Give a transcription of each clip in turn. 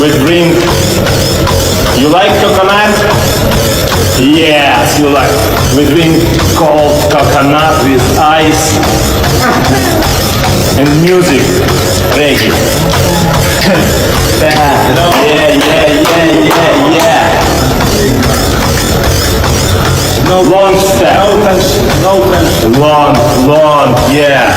with drink. You like coconut? Yes, you like. We drink cold coconut with ice and music. Reggae. Yeah. No long step. No tension. Long, yeah.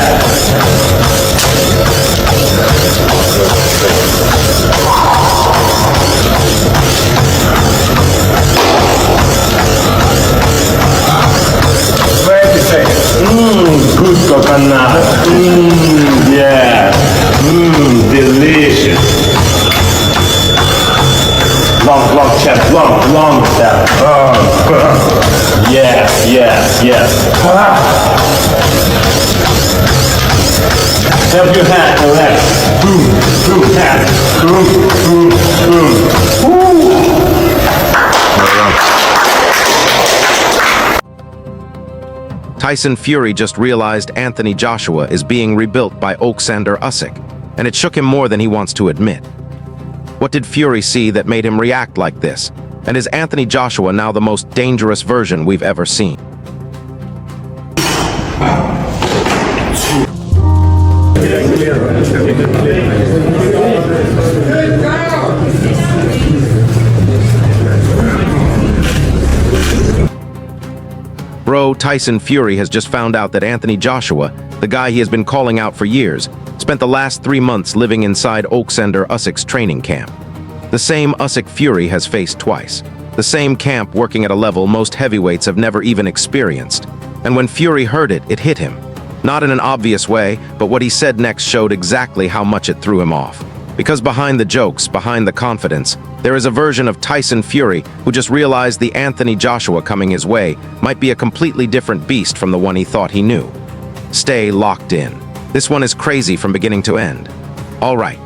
Good coconut. Yeah. Delicious. Long step. Long step. Yes. Help your hand, relax. Boom, hand. Boom. Tyson Fury just realized Anthony Joshua is being rebuilt by Oleksandr Usyk, and it shook him more than he wants to admit. What did Fury see that made him react like this? And is Anthony Joshua now the most dangerous version we've ever seen? Bro, Tyson Fury has just found out that Anthony Joshua, the guy he has been calling out for years, spent the last 3 months living inside Oleksandr Usyk's training camp. The same Usyk Fury has faced twice. The same camp working at a level most heavyweights have never even experienced. And when Fury heard it, it hit him. Not in an obvious way, but what he said next showed exactly how much it threw him off. Because behind the jokes, behind the confidence, there is a version of Tyson Fury who just realized the Anthony Joshua coming his way might be a completely different beast from the one he thought he knew. Stay locked in. This one is crazy from beginning to end. All right,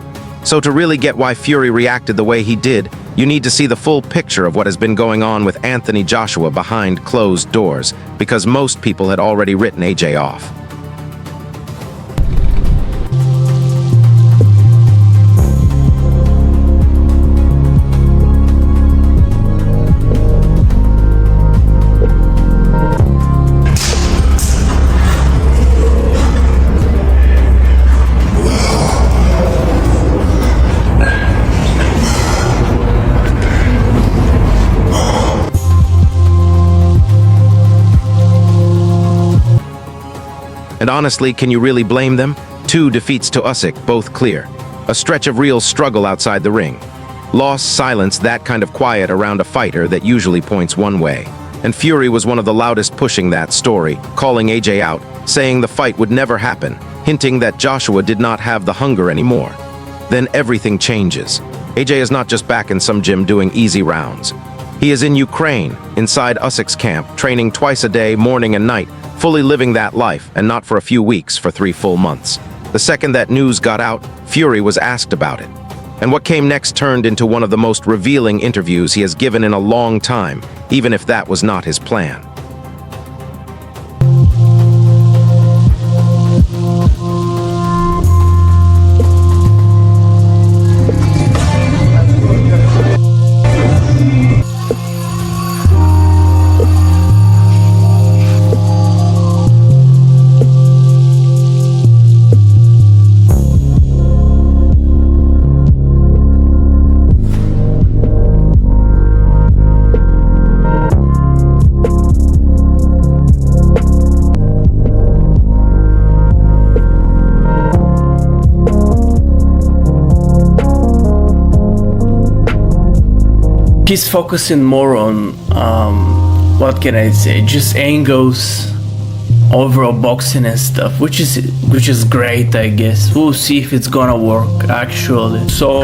so to really get why Fury reacted the way he did, you need to see the full picture of what has been going on with Anthony Joshua behind closed doors, because most people had already written AJ off. And honestly, can you really blame them? 2 defeats to Usyk, both clear. A stretch of real struggle outside the ring. Loss silenced that kind of quiet around a fighter that usually points one way. And Fury was one of the loudest pushing that story, calling AJ out, saying the fight would never happen, hinting that Joshua did not have the hunger anymore. Then everything changes. AJ is not just back in some gym doing easy rounds. He is in Ukraine, inside Usyk's camp, training twice a day, morning and night, fully living that life, and not for a few weeks, for 3 full months. The second that news got out, Fury was asked about it. And what came next turned into one of the most revealing interviews he has given in a long time, even if that was not his plan. He's focusing more on what can I say, just angles, overall boxing and stuff, which is great, I guess. We'll see if it's gonna work actually. So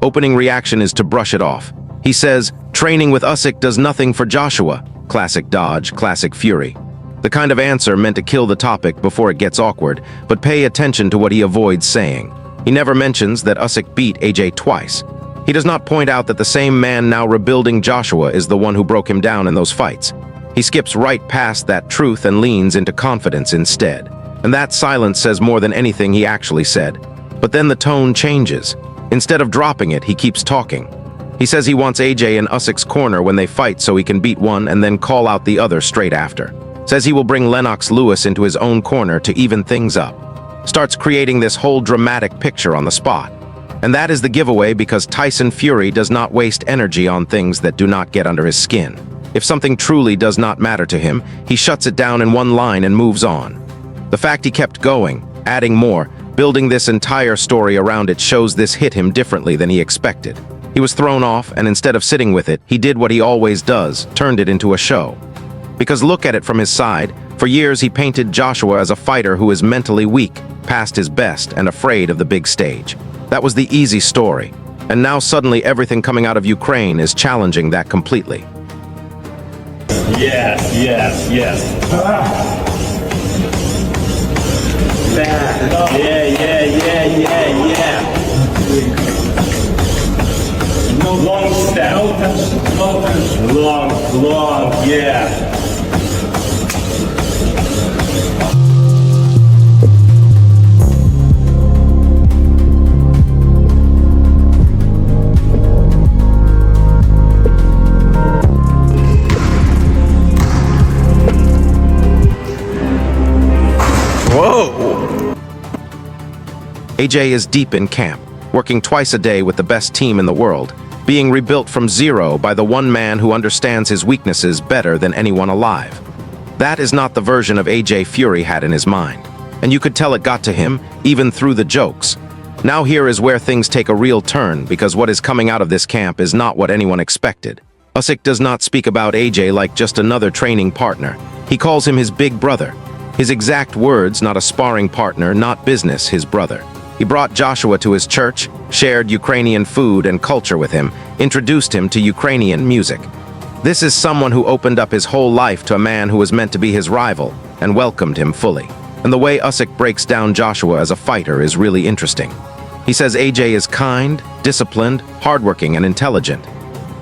opening reaction is to brush it off. He says, training with Usyk does nothing for Joshua. Classic dodge, classic Fury. The kind of answer meant to kill the topic before it gets awkward, but pay attention to what he avoids saying. He never mentions that Usyk beat AJ twice. He does not point out that the same man now rebuilding Joshua is the one who broke him down in those fights. He skips right past that truth and leans into confidence instead. And that silence says more than anything he actually said. But then the tone changes. Instead of dropping it, he keeps talking. He says he wants AJ in Usyk's corner when they fight so he can beat one and then call out the other straight after. Says he will bring Lennox Lewis into his own corner to even things up. Starts creating this whole dramatic picture on the spot. And that is the giveaway because Tyson Fury does not waste energy on things that do not get under his skin. If something truly does not matter to him, he shuts it down in one line and moves on. The fact he kept going, adding more, building this entire story around it shows this hit him differently than he expected. He was thrown off, and instead of sitting with it, he did what he always does, turned it into a show. Because look at it from his side, for years he painted Joshua as a fighter who is mentally weak, past his best, and afraid of the big stage. That was the easy story. And now suddenly everything coming out of Ukraine is challenging that completely. Yes, yes, yes. Yeah. No long step. Long, yeah. AJ is deep in camp, working twice a day with the best team in the world, being rebuilt from zero by the one man who understands his weaknesses better than anyone alive. That is not the version of AJ Fury had in his mind, and you could tell it got to him, even through the jokes. Now here is where things take a real turn, because what is coming out of this camp is not what anyone expected. Usyk does not speak about AJ like just another training partner. He calls him his big brother. His exact words, not a sparring partner, not business, his brother. He brought Joshua to his church, shared Ukrainian food and culture with him, introduced him to Ukrainian music. This is someone who opened up his whole life to a man who was meant to be his rival and welcomed him fully. And the way Usyk breaks down Joshua as a fighter is really interesting. He says AJ is kind, disciplined, hardworking, and intelligent.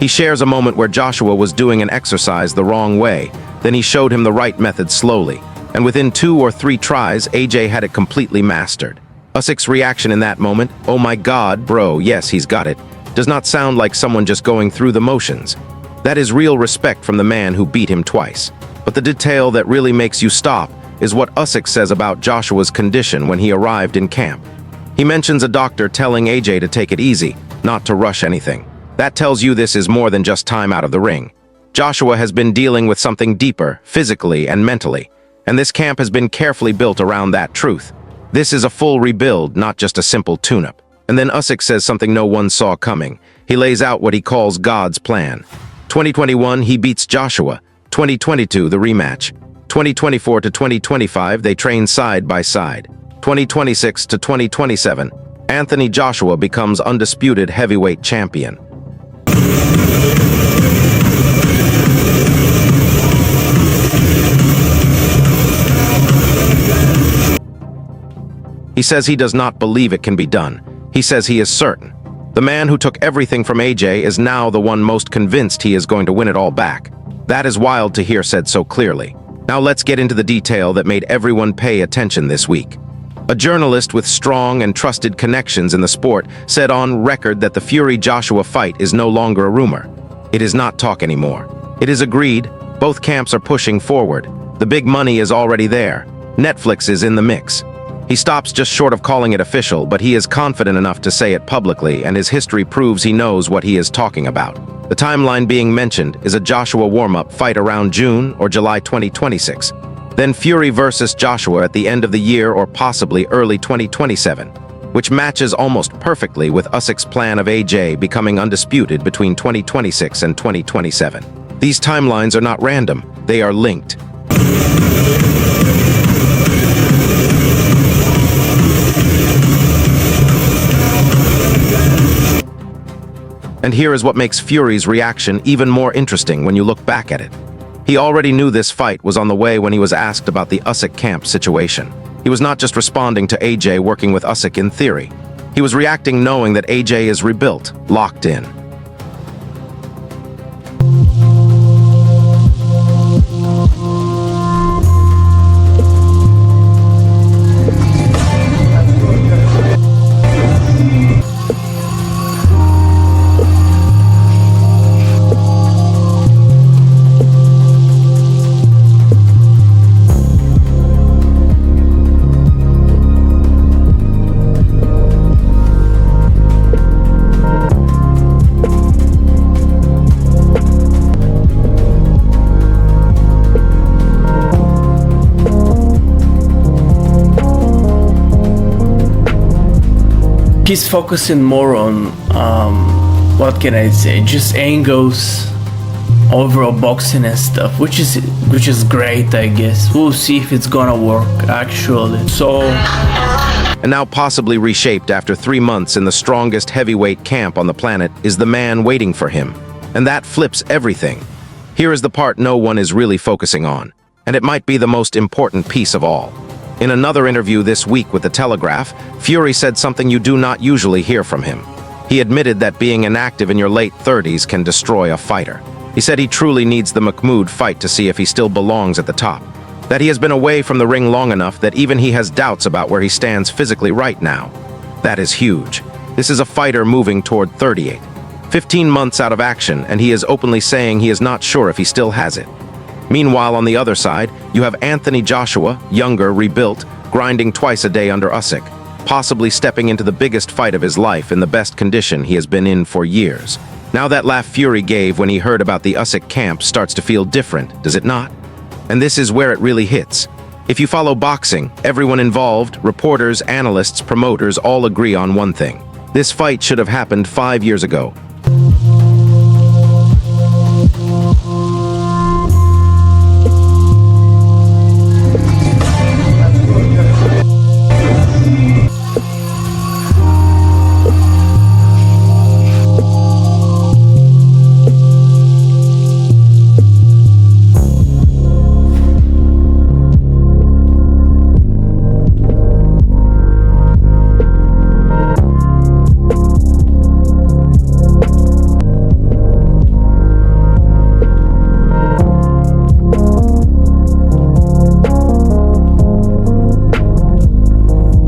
He shares a moment where Joshua was doing an exercise the wrong way. Then he showed him the right method slowly, and within 2 or 3 tries, AJ had it completely mastered. Usyk's reaction in that moment, "Oh my God, bro, yes, he's got it," does not sound like someone just going through the motions. That is real respect from the man who beat him twice. But the detail that really makes you stop is what Usyk says about Joshua's condition when he arrived in camp. He mentions a doctor telling AJ to take it easy, not to rush anything. That tells you this is more than just time out of the ring. Joshua has been dealing with something deeper, physically and mentally, and this camp has been carefully built around that truth. This is a full rebuild, not just a simple tune-up. And then Usyk says something no one saw coming. He lays out what he calls God's plan. 2021, he beats Joshua. 2022, the rematch. 2024 to 2025, they train side by side. 2026 to 2027, Anthony Joshua becomes undisputed heavyweight champion. He says he does not believe it can be done. He says he is certain. The man who took everything from AJ is now the one most convinced he is going to win it all back. That is wild to hear said so clearly. Now let's get into the detail that made everyone pay attention this week. A journalist with strong and trusted connections in the sport said on record that the Fury-Joshua fight is no longer a rumor. It is not talk anymore. It is agreed. Both camps are pushing forward. The big money is already there. Netflix is in the mix. He stops just short of calling it official, but he is confident enough to say it publicly, and his history proves he knows what he is talking about. The timeline being mentioned is a Joshua warm-up fight around June or July 2026. Then Fury versus Joshua at the end of the year or possibly early 2027, which matches almost perfectly with Usyk's plan of AJ becoming undisputed between 2026 and 2027. These timelines are not random, they are linked. And here is what makes Fury's reaction even more interesting when you look back at it. He already knew this fight was on the way when he was asked about the Usyk camp situation. He was not just responding to AJ working with Usyk in theory. He was reacting knowing that AJ is rebuilt, locked in. he's focusing more on what can I say, just angles, overall boxing and stuff, which is great, I guess. We'll see if it's gonna work actually. So, and now possibly reshaped after 3 months in the strongest heavyweight camp on the planet is the man waiting for him. And that flips everything. Here is the part no one is really focusing on, and it might be the most important piece of all. In another interview this week with The Telegraph, Fury said something you do not usually hear from him. He admitted that being inactive in your late 30s can destroy a fighter. He said he truly needs the Mahmoud fight to see if he still belongs at the top. That he has been away from the ring long enough that even he has doubts about where he stands physically right now. That is huge. This is a fighter moving toward 38. 15 months out of action, and he is openly saying he is not sure if he still has it. Meanwhile, on the other side, you have Anthony Joshua, younger, rebuilt, grinding twice a day under Usyk, possibly stepping into the biggest fight of his life in the best condition he has been in for years. Now that laugh Fury gave when he heard about the Usyk camp starts to feel different, does it not? And this is where it really hits. If you follow boxing, everyone involved, reporters, analysts, promoters, all agree on one thing. This fight should have happened 5 years ago.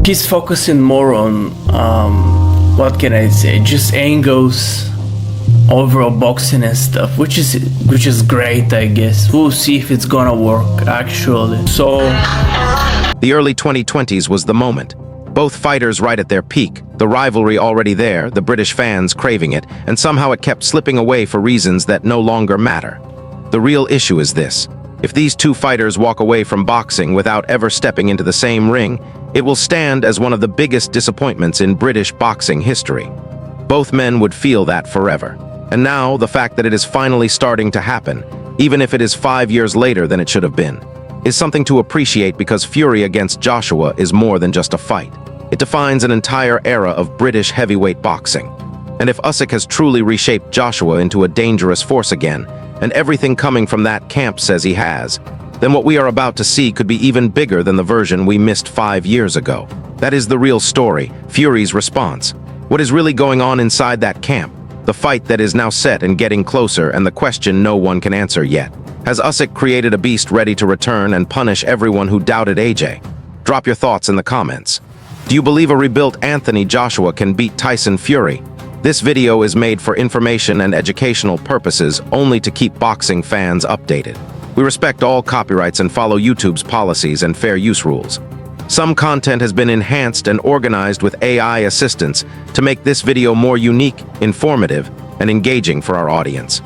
he's focusing more on what can I say, just angles, overall boxing and stuff, which is great, I guess. We'll see if it's gonna work actually. So, the early 2020s was the moment. Both fighters right at their peak, the rivalry already there, the British fans craving it, and somehow it kept slipping away for reasons that no longer matter. The real issue is this. If these two fighters walk away from boxing without ever stepping into the same ring, it will stand as one of the biggest disappointments in British boxing history. Both men would feel that forever. And now, the fact that it is finally starting to happen, even if it is 5 years later than it should have been, is something to appreciate because Fury against Joshua is more than just a fight. It defines an entire era of British heavyweight boxing. And if Usyk has truly reshaped Joshua into a dangerous force again, and everything coming from that camp says he has, then what we are about to see could be even bigger than the version we missed 5 years ago. That is the real story, Fury's response. What is really going on inside that camp? The fight that is now set and getting closer, and the question no one can answer yet. Has Usyk created a beast ready to return and punish everyone who doubted AJ? Drop your thoughts in the comments. Do you believe a rebuilt Anthony Joshua can beat Tyson Fury? This video is made for information and educational purposes only to keep boxing fans updated. We respect all copyrights and follow YouTube's policies and fair use rules. Some content has been enhanced and organized with AI assistance to make this video more unique, informative, and engaging for our audience.